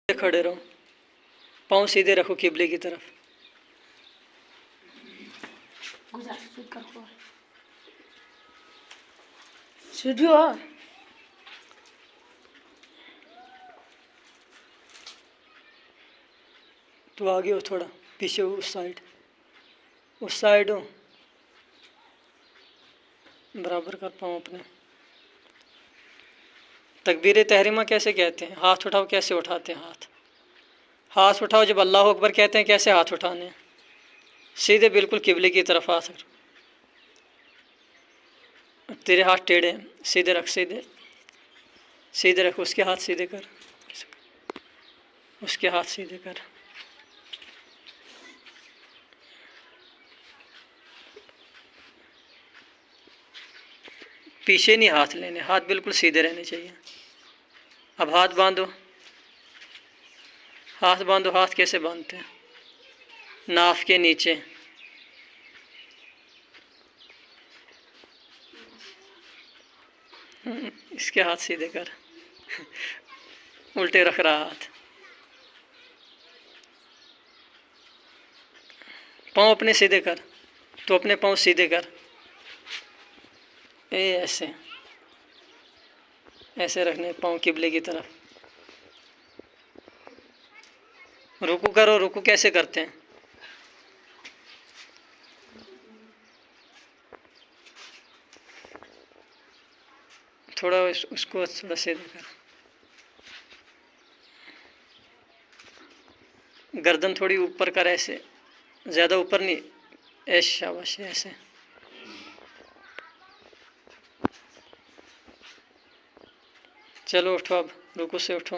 کھڑے رہو، پاؤں سیدھے رکھو قبلے کی طرف. تو آگے ہو تھوڑا، پیچھے ہو، اس سائڈ ہو، برابر کر پاؤں اپنے. تکبیر تحریمہ کیسے کہتے ہیں؟ ہاتھ اٹھاؤ، کیسے اٹھاتے ہیں ہاتھ اٹھاؤ جب اللہ اکبر کہتے ہیں کیسے ہاتھ اٹھانے ہیں؟ سیدھے بالکل قبلے کی طرف ہاتھ رکھ. تیرے ہاتھ ٹیڑھے ہیں، سیدھے رکھ، سیدھے رکھ. اس کے ہاتھ سیدھے کر، اس کے ہاتھ سیدھے کر. پیچھے نہیں ہاتھ لینے، ہاتھ بالکل سیدھے رہنے چاہیے. اب ہاتھ باندھو، ہاتھ کیسے باندھتے ہیں؟ ناف کے نیچے. اس کے ہاتھ سیدھے کر، الٹے رکھ رہا ہاتھ. پاؤں اپنے سیدھے کر، تو اپنے پاؤں سیدھے کر. ایسے رکھنے پاؤں قبلے کی طرف. رکوع کرو، رکوع کیسے کرتے ہیں؟ تھوڑا اس کو تھوڑا سیدھے کر. گردن تھوڑی اوپر کر، ایسے زیادہ اوپر نہیں. ایسے شاباش، ایسے. چلو اٹھو، اب رکوع سے اٹھو.